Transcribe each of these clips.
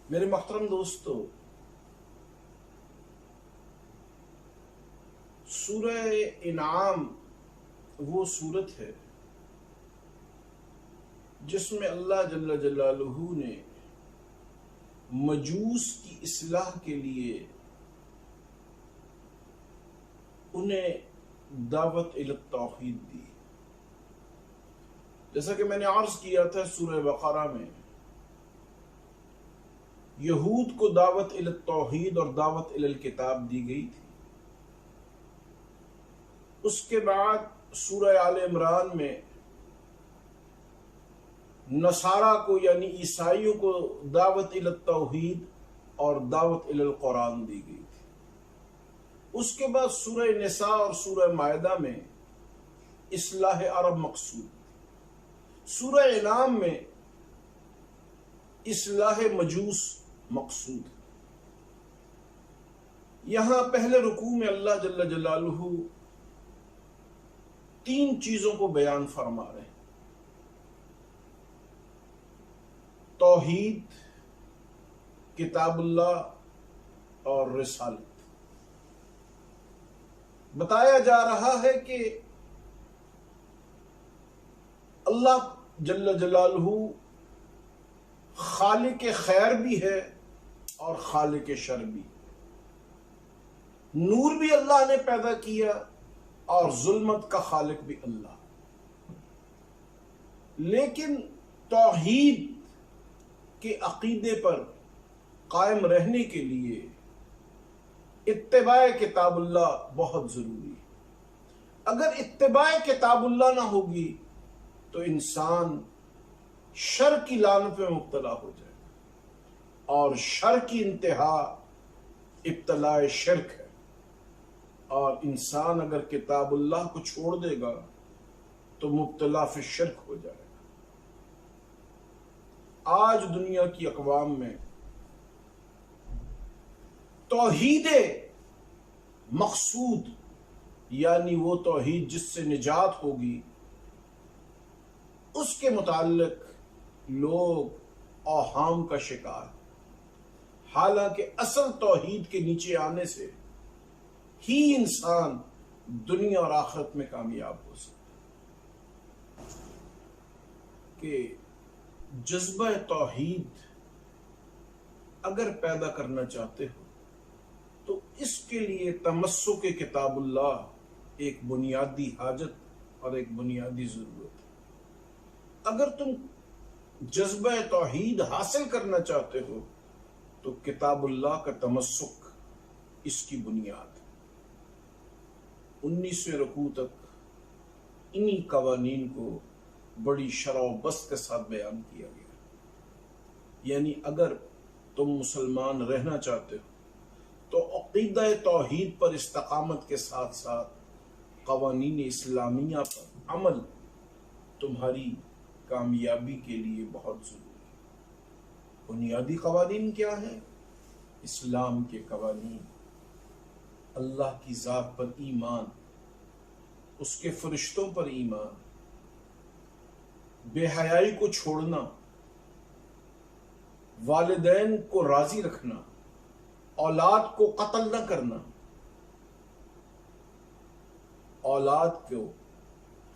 میرے محترم دوستو، سورہ انعام وہ سورت ہے جس میں اللہ جل جلالہ نے مجوس کی اصلاح کے لیے انہیں دعوت الی التوحید دی۔ جیسا کہ میں نے عرض کیا تھا، سورہ بقرہ میں یہود کو دعوت الی التوحید اور دعوت الی الکتاب دی گئی تھی۔ اس کے بعد سورہ آل عمران میں نصارہ کو یعنی عیسائیوں کو دعوت الی التوحید اور دعوت الی القرآن دی گئی تھی۔ اس کے بعد سورہ نساء اور سورہ مائدہ میں اصلاح عرب مقصود، سورہ انعام میں اصلاح مجوس مقصود۔ یہاں پہلے رکوع میں اللہ جل جلالہ تین چیزوں کو بیان فرما رہے ہیں: توحید، کتاب اللہ اور رسالت۔ بتایا جا رہا ہے کہ اللہ جل جلالہ خالق خیر بھی ہے اور خالق شر بھی۔ نور بھی اللہ نے پیدا کیا اور ظلمت کا خالق بھی اللہ۔ لیکن توحید کے عقیدے پر قائم رہنے کے لیے اتباع کتاب اللہ بہت ضروری ہے۔ اگر اتباع کتاب اللہ نہ ہوگی تو انسان شر کی لعنت میں مبتلا ہو جائے گا، اور شر کی انتہا ابتلاء شرک ہے، اور انسان اگر کتاب اللہ کو چھوڑ دے گا تو مبتلا فی شرک ہو جائے گا۔ آج دنیا کی اقوام میں توحید مقصود یعنی وہ توحید جس سے نجات ہوگی، اس کے متعلق لوگ اوہام کا شکار، حالانکہ اصل توحید کے نیچے آنے سے ہی انسان دنیا اور آخرت میں کامیاب ہو سکتا ہے۔ کہ جذبہ توحید اگر پیدا کرنا چاہتے ہو تو اس کے لیے تمسک کتاب اللہ ایک بنیادی حاجت اور ایک بنیادی ضرورت ہے۔ اگر تم جذبہ توحید حاصل کرنا چاہتے ہو تو کتاب اللہ کا تمسک اس کی بنیاد ہے۔ 19ویں رکوع تک انہی قوانین کو بڑی شرح و بسط کے ساتھ بیان کیا گیا۔ یعنی اگر تم مسلمان رہنا چاہتے ہو تو عقیدہ توحید پر استقامت کے ساتھ ساتھ قوانین اسلامیہ پر عمل تمہاری کامیابی کے لیے بہت ضروری ہے۔ بنیادی قوانین کیا ہیں؟ اسلام کے قوانین، اللہ کی ذات پر ایمان، اس کے فرشتوں پر ایمان، بے حیائی کو چھوڑنا، والدین کو راضی رکھنا، اولاد کو قتل نہ کرنا، اولاد کو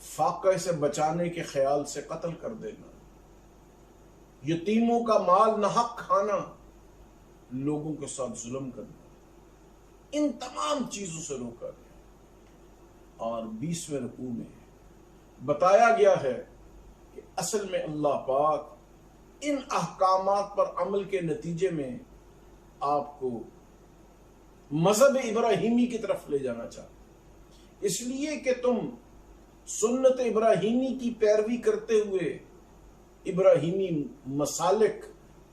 فاقے سے بچانے کے خیال سے قتل کر دینا، یتیموں کا مال ناحق کھانا، لوگوں کے ساتھ ظلم کرنا، ان تمام چیزوں سے روکا گیا۔ اور 20ویں رکوع میں بتایا گیا ہے کہ اصل میں اللہ پاک ان احکامات پر عمل کے نتیجے میں آپ کو مذہب ابراہیمی کی طرف لے جانا چاہتے، اس لیے کہ تم سنت ابراہیمی کی پیروی کرتے ہوئے ابراہیمی مسالک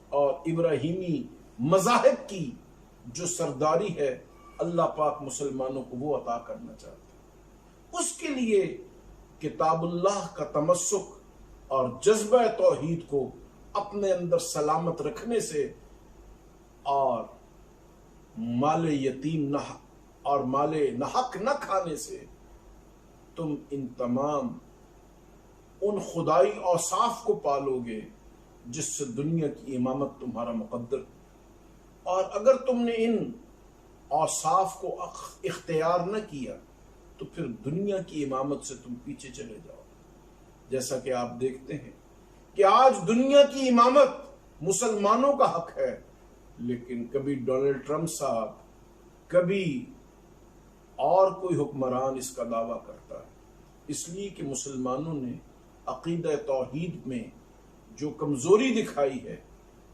اور ابراہیمی مذاہب کی جو سرداری ہے اللہ پاک مسلمانوں کو وہ عطا کرنا چاہتے ہیں۔ اس کے لیے کتاب اللہ کا تمسک اور جذبہ توحید کو اپنے اندر سلامت رکھنے سے اور مال یتیم اور مال ناحق نہ کھانے سے تم ان تمام ان خدائی اوصاف کو پالو گے جس سے دنیا کی امامت تمہارا مقدر اور اگر تم نے ان اوصاف کو اختیار نہ کیا تو پھر دنیا کی امامت سے تم پیچھے چلے جاؤ. جیسا کہ آپ دیکھتے ہیں کہ آج دنیا کی امامت مسلمانوں کا حق ہے، لیکن کبھی ڈونلڈ ٹرمپ صاحب، کبھی اور کوئی حکمران اس کا دعویٰ کرتا ہے. اس لیے کہ مسلمانوں نے عقیدہ توحید میں جو کمزوری دکھائی ہے،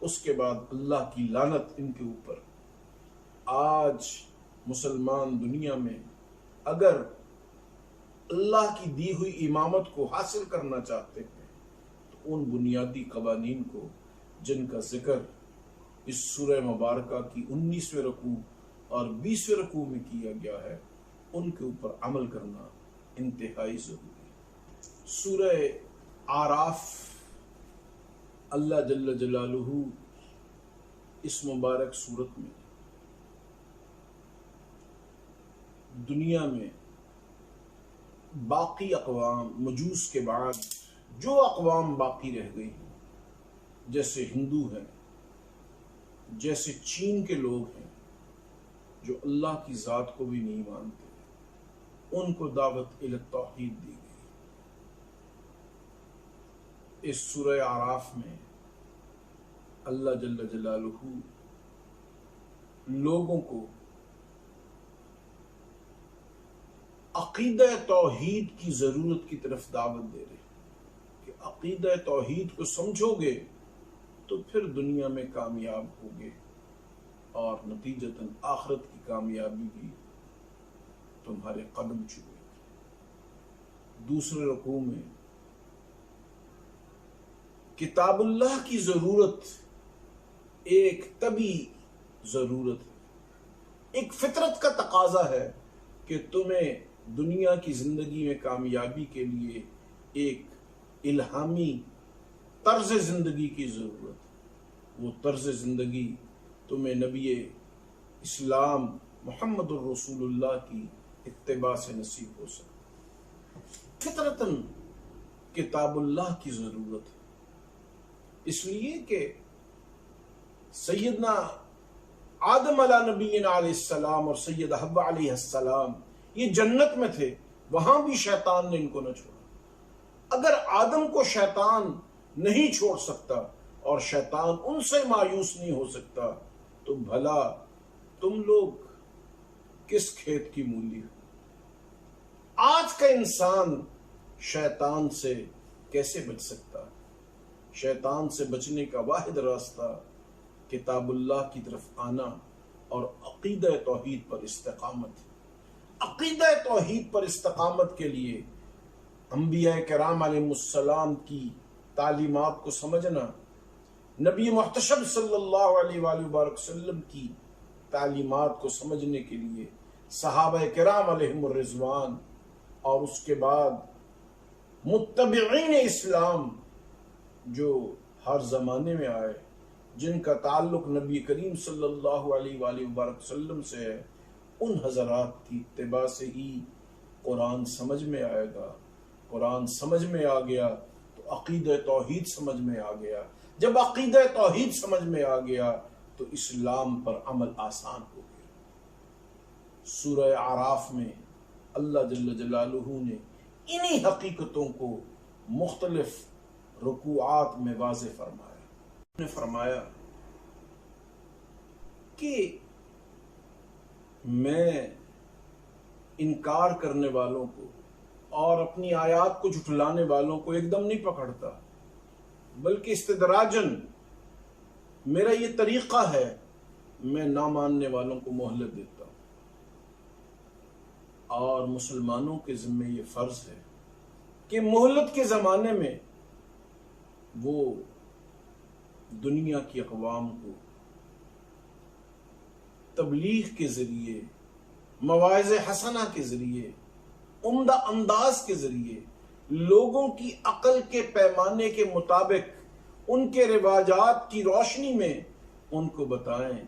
اس کے بعد اللہ کی لعنت ان کے اوپر. آج مسلمان دنیا میں اگر اللہ کی دی ہوئی امامت کو حاصل کرنا چاہتے ہیں تو ان بنیادی قوانین کو، جن کا ذکر اس سورہ مبارکہ کی 19ویں رکوع اور 20ویں رکوع میں کیا گیا ہے، ان کے اوپر عمل کرنا انتہائی ضروری ہے. سورہ اعراف اللہ جل جلالہ اس مبارک سورت میں دنیا میں باقی اقوام، مجوس کے بعد جو اقوام باقی رہ گئی ہیں، جیسے ہندو ہیں، جیسے چین کے لوگ ہیں جو اللہ کی ذات کو بھی نہیں مانتے، ان کو دعوت الی التوحید دی گئی. اس سورہ اعراف میں اللہ جل جلالہ لوگوں کو عقیدہ توحید کی ضرورت کی طرف دعوت دے رہے کہ عقیدہ توحید کو سمجھو گے تو پھر دنیا میں کامیاب ہوگے اور نتیجتاً آخرت کی کامیابی بھی تمہارے قدم چومے گی. دوسرے رکوع میں کتاب اللہ کی ضرورت ایک طبی ضرورت ہے، ایک فطرت کا تقاضا ہے کہ تمہیں دنیا کی زندگی میں کامیابی کے لیے ایک الہامی طرز زندگی کی ضرورت ہے. وہ طرز زندگی تمہیں نبی اسلام محمد الرسول اللہ کی اتباع سے نصیب ہو سکے. فطرتاً کتاب اللہ کی ضرورت ہے، اس لیے کہ سیدنا آدم علیہ نبینا علیہ السلام اور سید حوا علیہ السلام یہ جنت میں تھے، وہاں بھی شیطان نے ان کو نہ چھوڑا. اگر آدم کو شیطان نہیں چھوڑ سکتا اور شیطان ان سے مایوس نہیں ہو سکتا تو بھلا تم لوگ کس کھیت کی مولی ہو؟ آج کا انسان شیطان سے کیسے بچ سکتا؟ شیطان سے بچنے کا واحد راستہ کتاب اللہ کی طرف آنا اور عقیدہ توحید پر استقامت. عقیدہ توحید پر استقامت کے لیے انبیاء کرام علیہ السلام کی تعلیمات کو سمجھنا، نبی محتشم صلی اللہ علیہ وآلہ وسلم کی تعلیمات کو سمجھنے کے لیے صحابہ کرام علیہم الرضوان اور اس کے بعد متبعین اسلام جو ہر زمانے میں آئے، جن کا تعلق نبی کریم صلی اللہ علیہ وآلہ وسلم سے ہے، ان حضرات کی اتباع سے ہی قرآن سمجھ میں آئے گا. قرآن سمجھ میں آ گیا تو عقیدہ توحید سمجھ میں آ گیا. جب عقیدہ توحید سمجھ میں آ گیا تو اسلام پر عمل آسان ہو گیا. سورہ اعراف میں اللہ جل جلالہ نے انہی حقیقتوں کو مختلف رکوعات میں واضح فرمایا. انہوں نے فرمایا کہ میں انکار کرنے والوں کو اور اپنی آیات کو جھٹلانے والوں کو ایک دم نہیں پکڑتا، بلکہ استدراجن میرا یہ طریقہ ہے، میں نہ ماننے والوں کو مہلت دیتا ہوں. اور مسلمانوں کے ذمہ یہ فرض ہے کہ مہلت کے زمانے میں وہ دنیا کی اقوام کو تبلیغ کے ذریعے، مواعظ حسنہ کے ذریعے، عمدہ انداز کے ذریعے، لوگوں کی عقل کے پیمانے کے مطابق ان کے رواجات کی روشنی میں ان کو بتائیں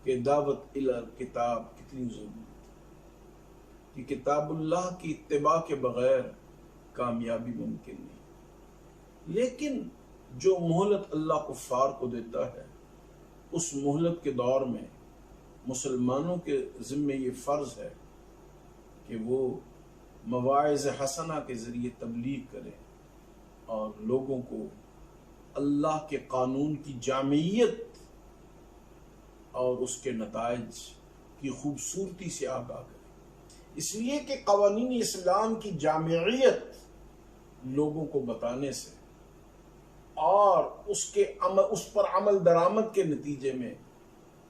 کہ دعوت الی کتاب کتنی ضروری ہے، کہ کتاب اللہ کی اتباع کے بغیر کامیابی ممکن نہیں. لیکن جو مہلت اللہ کفار کو دیتا ہے، اس مہلت کے دور میں مسلمانوں کے ذمے یہ فرض ہے کہ وہ مواعظ حسنہ کے ذریعے تبلیغ کریں اور لوگوں کو اللہ کے قانون کی جامعیت اور اس کے نتائج کی خوبصورتی سے آگاہ کریں، اس لیے کہ قوانین اسلام کی جامعیت لوگوں کو بتانے سے اور اس پر عمل درآمد کے نتیجے میں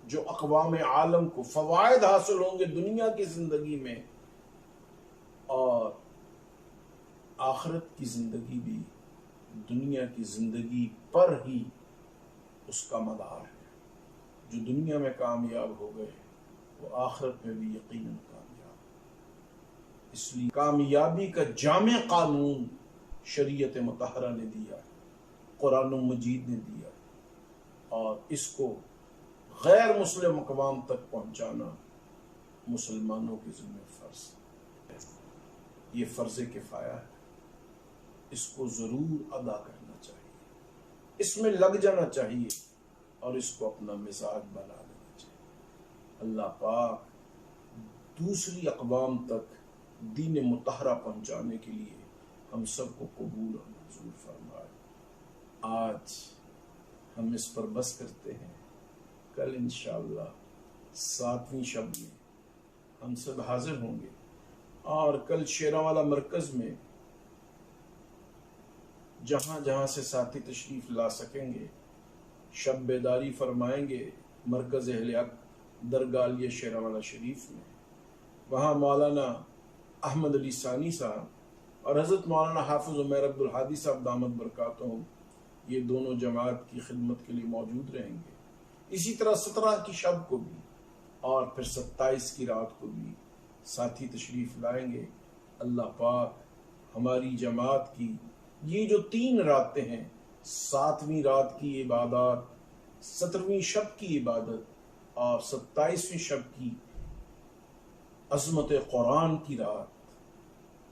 جو اقوام عالم کو فوائد حاصل ہوں گے دنیا کی زندگی میں اور آخرت کی زندگی بھی دنیا کی زندگی پر ہی اس کا مدار ہے۔ جو دنیا میں کامیاب ہو گئے وہ آخرت میں بھی یقیناً کامیاب۔ اس لیے کامیابی کا جامع قانون شریعت مطہرہ نے دیا، قرآن مجید نے دیا، اور اس کو غیر مسلم اقوام تک پہنچانا مسلمانوں کے ذمہ فرض ہے۔ یہ فرض کفایہ ہے، اس کو ضرور ادا کرنا چاہیے، اس میں لگ جانا چاہیے اور اس کو اپنا مزاج بنا لینا چاہیے۔ اللہ پاک دوسری اقوام تک دین مطہرہ پہنچانے کے لیے ہم سب کو قبول اور منظور فرمائے۔ آج ہم اس پر بس کرتے ہیں، کل انشاءاللہ 7ویں شب میں ہم سب حاضر ہوں گے، اور کل شیراوالا مرکز میں جہاں جہاں سے ساتھی تشریف لا سکیں گے شب بیداری فرمائیں گے مرکز اہل حق درگاہ علیہ شیراوالا شریف میں۔ وہاں مولانا احمد علی ثانی صاحب اور حضرت مولانا حافظ عمیر عبدالہادی صاحب دامت برکاتہم یہ دونوں جماعت کی خدمت کے لیے موجود رہیں گے۔ اسی طرح 17 کی شب کو بھی اور پھر 27 کی رات کو بھی ساتھی تشریف لائیں گے۔ اللہ پاک ہماری جماعت کی یہ جو 3 راتیں ہیں، 7ویں رات کی عبادات، 17ویں شب کی عبادت اور 27ویں شب کی عظمت قرآن کی رات،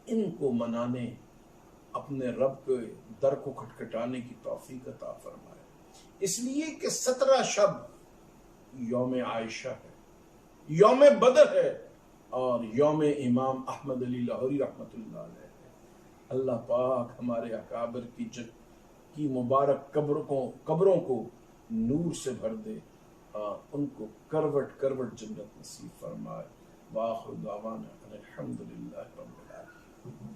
ان کو منانے اپنے رب کے در کو کھٹکھٹانے کی توفیق عطا فرمائے۔ اس لیے کہ 17 شب یوم عائشہ ہے، یوم بدر ہے اور یوم امام احمد علی لاہوری رحمۃ اللہ علیہ ہے۔ اللہ پاک ہمارے اکابر کی مبارک قبروں کو نور سے بھر دے اور ان کو کروٹ کروٹ جنت نصیب فرمائے۔ وآخر دعوانا الحمدللہ رب العالمین۔